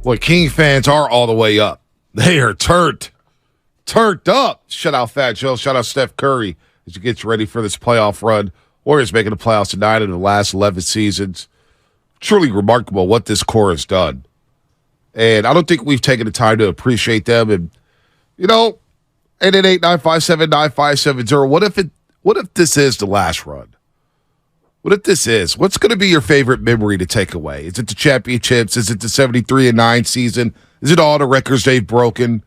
Boy, King fans are all the way up. They are turned up. Shout out Fat Joe. Shout out Steph Curry as he gets ready for this playoff run. Warriors making the playoffs in 9 of the last 11 seasons. Truly remarkable what this core has done. And I don't think we've taken the time to appreciate them. And, 888-957-9570. What if this is the last run? What if this is? What's going to be your favorite memory to take away? Is it the championships? Is it the 73-9 season? Is it all the records they've broken?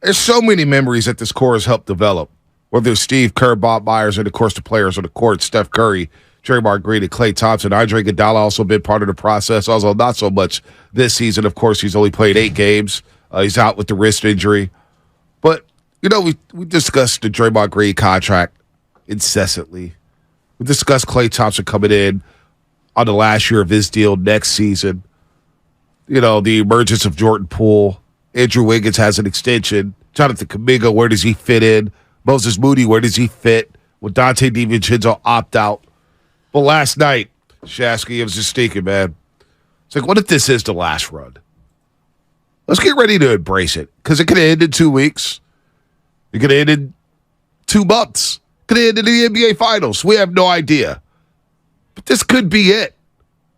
There's so many memories that this core has helped develop. Whether it's Steve Kerr, Bob Myers, and, of course, the players on the court, Steph Curry, Draymond Green, and Klay Thompson. Andre Iguodala also been part of the process, although not so much this season. Of course, he's only played 8 games. He's out with the wrist injury. But, we discussed the Draymond Green contract incessantly. We discussed Klay Thompson coming in on the last year of his deal next season. The emergence of Jordan Poole. Andrew Wiggins has an extension. Jonathan Kuminga, where does he fit in? Moses Moody, where does he fit? With Dante DiVincenzo opt out. But last night, Shasky, it was just stinking, man. It's like, what if this is the last run? Let's get ready to embrace it. Because it could end in 2 weeks. It could end in 2 months. It could end in the NBA Finals. We have no idea. But this could be it.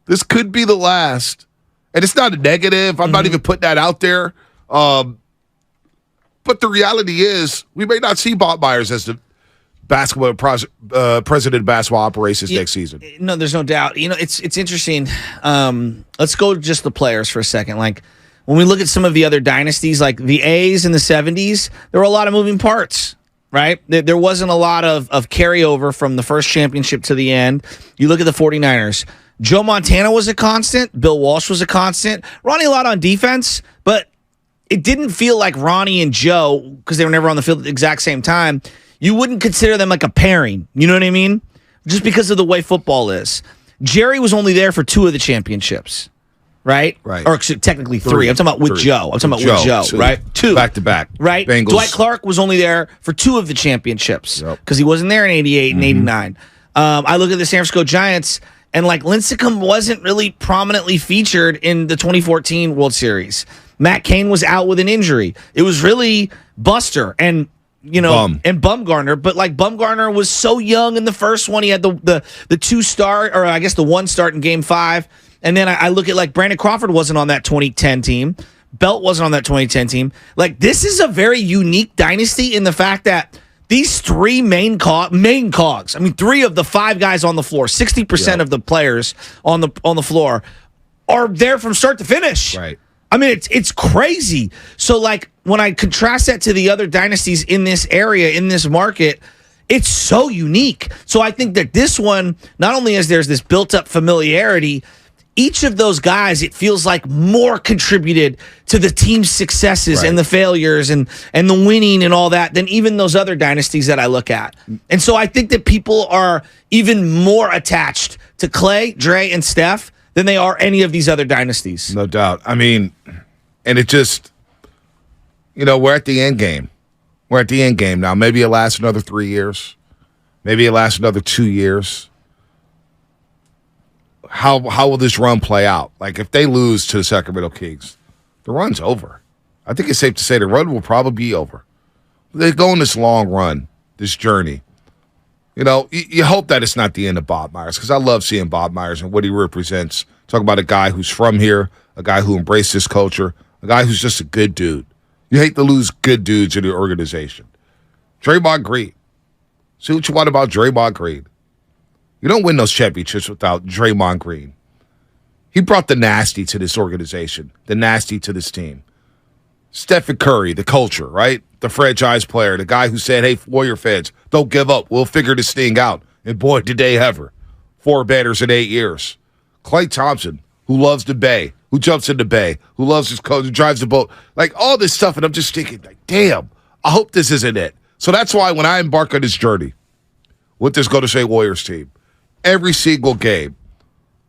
This could be the last. And it's not a negative. I'm not even putting that out there. But the reality is, we may not see Bob Myers as the president of basketball operations next season. No, there's no doubt. It's interesting. Let's go just the players for a second. Like, when we look at some of the other dynasties, like the A's in the 70s, there were a lot of moving parts, right? There wasn't a lot of carryover from the first championship to the end. You look at the 49ers. Joe Montana was a constant. Bill Walsh was a constant. Ronnie a lot on defense, but it didn't feel like Ronnie and Joe, because they were never on the field at the exact same time, you wouldn't consider them like a pairing. You know what I mean? Just because of the way football is. Jerry was only there for 2 of the championships, right? Right. Or technically 3. I'm talking about with Joe. I'm talking about with Joe, right? 2. Back-to-back. Right? Bengals. Dwight Clark was only there for 2 of the championships because he wasn't there in 88 and 89. I look at the San Francisco Giants, and like Lincecum wasn't really prominently featured in the 2014 World Series. Matt Cain was out with an injury. It was really Buster and and Bumgarner, but like Bumgarner was so young in the first one. He had the 2 start, or I guess the 1 start in Game 5, and then I look at like Brandon Crawford wasn't on that 2010 team. Belt wasn't on that 2010 team. Like, this is a very unique dynasty in the fact that these 3 main cogs. I mean, 3 of the 5 guys on the floor, 60% of the players on the floor are there from start to finish. Right. I mean, it's crazy. So, like, when I contrast that to the other dynasties in this area, in this market, it's so unique. So I think that this one, not only as there's this built-up familiarity, each of those guys, it feels like more contributed to the team's successes and the failures and the winning and all that than even those other dynasties that I look at. And so I think that people are even more attached to Klay, Dre, and Steph than they are any of these other dynasties. No doubt. I mean, and it just, we're at the end game. We're at the end game now. Maybe it lasts another 3 years. Maybe it lasts another 2 years. How will this run play out? Like, if they lose to the Sacramento Kings, the run's over. I think it's safe to say the run will probably be over. They go on this long run, this journey. You hope that it's not the end of Bob Myers, because I love seeing Bob Myers and what he represents. Talk about a guy who's from here, a guy who embraced this culture, a guy who's just a good dude. You hate to lose good dudes in your organization. Draymond Green. See what you want about Draymond Green. You don't win those championships without Draymond Green. He brought the nasty to this organization, the nasty to this team. Stephen Curry, the culture, right? The franchise player, the guy who said, hey, Warrior fans, don't give up. We'll figure this thing out. And boy, did they ever. 4 banners in 8 years. Klay Thompson, who loves the Bay, who jumps in the Bay, who loves his coach, who drives the boat. Like, all this stuff, and I'm just thinking, like, damn, I hope this isn't it. So that's why when I embark on this journey with this Golden State Warriors team, every single game,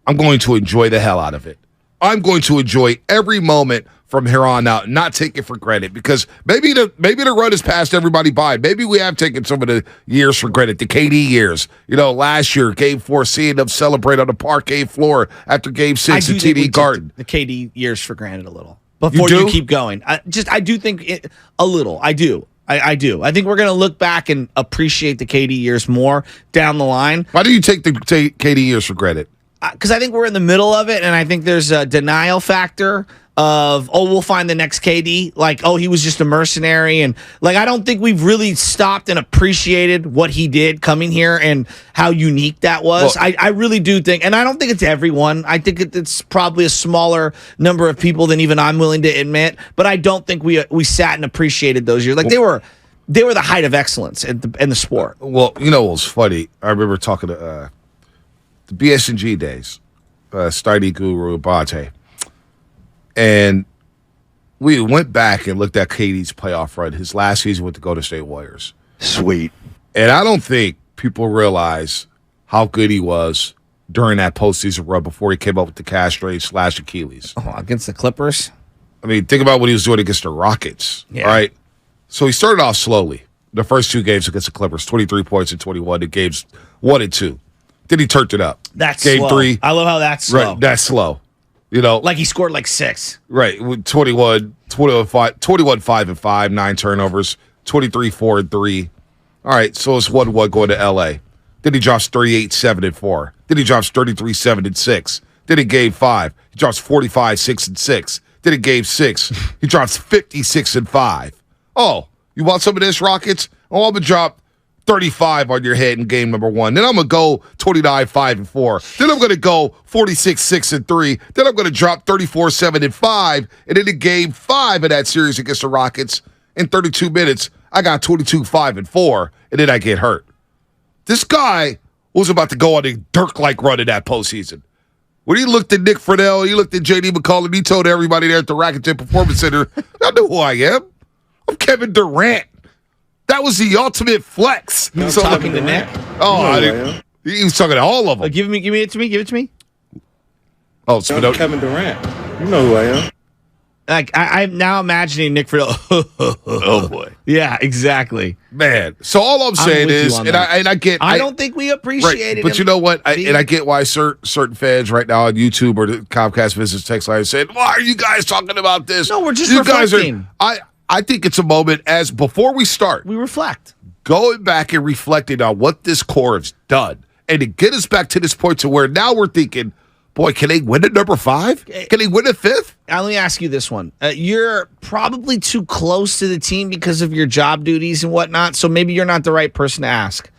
I'm going to enjoy the hell out of it. I'm going to enjoy every moment from here on out and not take it for granted, because maybe the run has passed everybody by. Maybe we have taken some of the years for granted, the KD years. Last year, Game 4, seeing them celebrate on the parquet floor after Game 6 at TD Garden. The KD years for granted a little. Before you keep going. I do think a little. I do. I do. I think we're going to look back and appreciate the KD years more down the line. Why do you take the KD years for granted? Because I think we're in the middle of it, and I think there's a denial factor of, we'll find the next KD. Like, he was just a mercenary. And, I don't think we've really stopped and appreciated what he did coming here and how unique that was. Well, I really do think, and I don't think it's everyone. I think it's probably a smaller number of people than even I'm willing to admit. But I don't think we sat and appreciated those years. They were the height of excellence in the sport. Well, what was funny? I remember talking to the BS&G days, Steiny Guru Abate. And we went back and looked at KD's playoff run, his last season with the Golden State Warriors. Sweet. And I don't think people realize how good he was during that postseason run before he came up with the calf strain / Achilles. Against the Clippers? I mean, think about what he was doing against the Rockets, right? So he started off slowly. The first 2 games against the Clippers, 23 points in 21, in games 1 and 2. Then he turned it up. That's Game slow. 3. I love how that's slow. Right, that's slow. Like he scored 6. Right, with 21, 5 and 5, 9 turnovers, 23, 4 and 3. All right, so it's 1-1 going to LA. Then he drops 38, 7 and 4. Then he drops 33, 7 and 6. Then in Game 5, he drops 45, 6 and 6. Then in Game 6, he drops 56 and 5. Oh, you want some of this, Rockets? I'm gonna drop 35 on your head in game number 1. Then I'm going to go 29, 5 and 4. Then I'm going to go 46, 6 and 3. Then I'm going to drop 34, 7 and 5. And then in game 5 of that series against the Rockets, in 32 minutes, I got 22, 5 and 4. And then I get hurt. This guy was about to go on a Dirk-like run in that postseason. When he looked at Nick Friedel, he looked at J.D. McCollum, he told everybody there at the Racketeer Performance Center, I know who I am. I'm Kevin Durant. That was the ultimate flex. You so, talking to Nick? He was talking to all of them. Give it to me. Oh, so Kevin Durant. You know who I am. I'm now imagining Nick Friedel. Oh boy. Yeah, exactly. Man. So all I'm saying is, I don't think we appreciate it. But you know what? I get why certain fans right now on YouTube or the Comcast Business text line are saying, "Why are you guys talking about this?" No, we're just reflecting. I think it's a moment as before we start. We reflect. Going back and reflecting on what this core has done and to get us back to this point to where now we're thinking, boy, can they win at number 5? Can they win at 5th? Let me ask you this one. You're probably too close to the team because of your job duties and whatnot, so maybe you're not the right person to ask.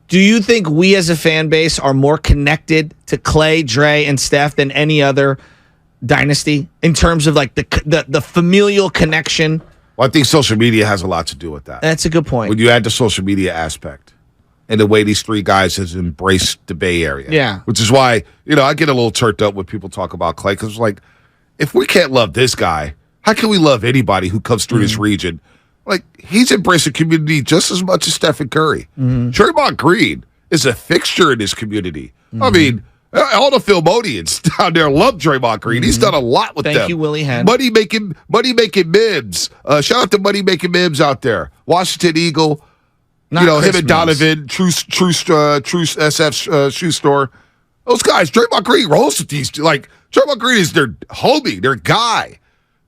Do you think we as a fan base are more connected to Clay, Dre, and Steph than any other dynasty in terms of the familial connection? Well, I think social media has a lot to do with that. That's a good point. When you add the social media aspect and the way these 3 guys has embraced the Bay Area. Yeah. Which is why, I get a little turned up when people talk about Clay, because it's like, if we can't love this guy, how can we love anybody who comes through this region? Like, he's embraced the community just as much as Stephen Curry. Draymond Green is a fixture in this community. I mean, all the Philmonians down there love Draymond Green. He's done a lot with them. Thank you, Willie Hen. Money making Mims. Shout out to Money making Mims out there. Washington Eagle. Not him Chris and Donovan, Truce SF shoe store. Those guys, Draymond Green rolls with these. Draymond Green is their homie, their guy.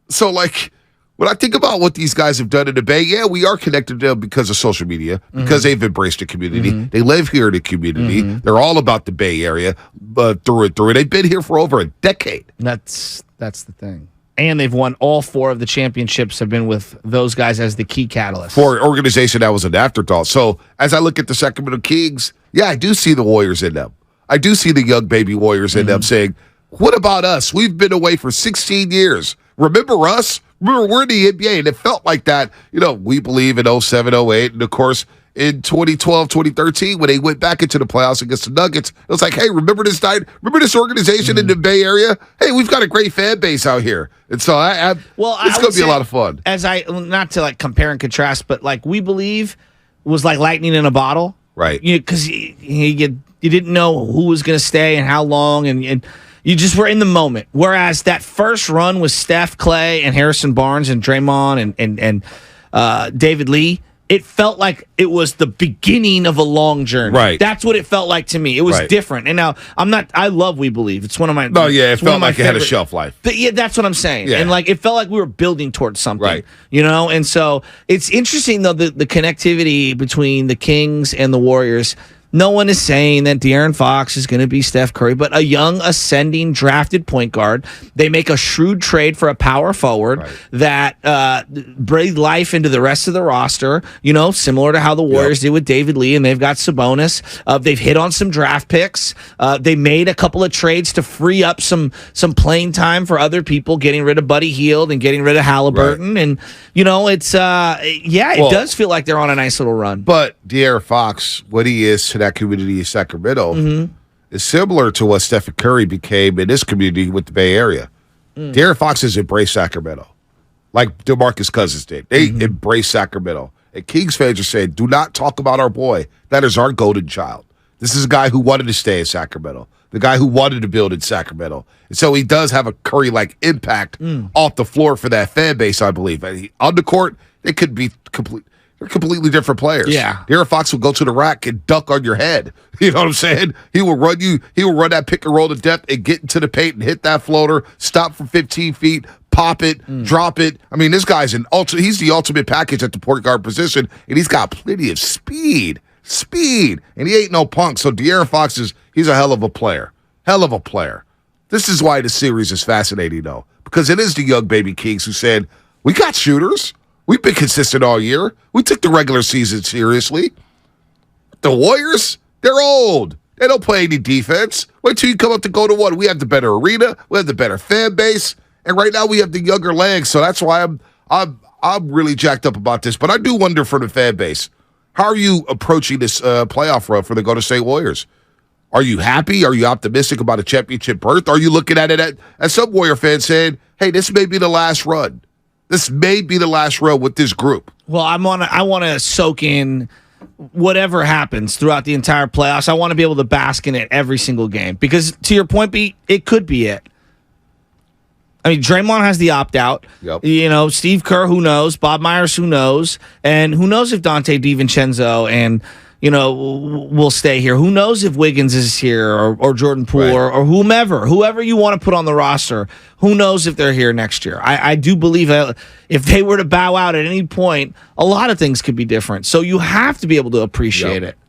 So when I think about what these guys have done in the Bay, yeah, we are connected to them because of social media, because they've embraced the community. They live here in the community. They're all about the Bay Area, through and through. They've been here for over a decade. That's the thing. And they've won all 4 of the championships, have been with those guys as the key catalyst. For an organization that was an afterthought. So as I look at the Sacramento Kings, yeah, I do see the Warriors in them. I do see the young baby Warriors in them saying, what about us? We've been away for 16 years. Remember us? Remember, we're in the NBA, and it felt like that. We believe in 07, 08, and of course, in 2012, 2013, when they went back into the playoffs against the Nuggets, it was like, hey, remember this organization in the Bay Area? Hey, we've got a great fan base out here. And so it's going to be a lot of fun. Not to compare and contrast, but we believe was like lightning in a bottle. Right. Because you didn't know who was going to stay and how long. And You just were in the moment. Whereas that first run with Steph, Clay, and Harrison Barnes and Draymond and David Lee, it felt like it was the beginning of a long journey. Right. That's what it felt like to me. It was different. And now I love We Believe. It's one of my. No, yeah, it felt like it had a shelf life. But yeah, that's what I'm saying. Yeah. And like it felt like we were building towards something. Right. And so it's interesting though the connectivity between the Kings and the Warriors. No one is saying that De'Aaron Fox is going to be Steph Curry, but a young, ascending, drafted point guard. They make a shrewd trade for a power forward that breathed life into the rest of the roster, similar to how the Warriors did with David Lee, and they've got Sabonis. They've hit on some draft picks. They made a couple of trades to free up some playing time for other people, getting rid of Buddy Hield and getting rid of Halliburton. Right. And, it does feel like they're on a nice little run. But De'Aaron Fox, what he is to that community of Sacramento is similar to what Stephen Curry became in this community with the Bay Area. De'Aaron Fox has embraced Sacramento like DeMarcus Cousins did. They embraced Sacramento. And Kings fans are saying, do not talk about our boy. That is our golden child. This is a guy who wanted to stay in Sacramento, the guy who wanted to build in Sacramento. And so he does have a Curry-like impact off the floor for that fan base, I believe. And on the court, they could be they're completely different players. Yeah. De'Aaron Fox will go to the rack and duck on your head. You know what I'm saying? He will run that pick and roll to depth and get into the paint and hit that floater, stop from 15 feet, pop it, drop it. I mean, this guy's he's the ultimate package at the point guard position, and he's got plenty of speed, and he ain't no punk. So De'Aaron Fox he's a hell of a player. This is why the series is fascinating, though, because it is the young baby Kings who said, we got shooters. We've been consistent all year. We took the regular season seriously. The Warriors, they're old. They don't play any defense. Wait till you come up to go to one. We have the better arena. We have the better fan base. And right now we have the younger legs. So that's why I'm really jacked up about this. But I do wonder for the fan base, how are you approaching this playoff run for the Golden State Warriors? Are you happy? Are you optimistic about a championship berth? Are you looking at it as some Warrior fans saying, hey, this may be the last run. This may be the last row with this group. Well, I want to soak in whatever happens throughout the entire playoffs. I want to be able to bask in it every single game because, to your point, B, it could be it. I mean, Draymond has the opt-out. Yep. Steve Kerr, who knows? Bob Myers, who knows? And who knows if Dante DiVincenzo and will stay here. Who knows if Wiggins is here or Jordan Poole or whoever you want to put on the roster. Who knows if they're here next year? I do believe that if they were to bow out at any point, a lot of things could be different. So you have to be able to appreciate it.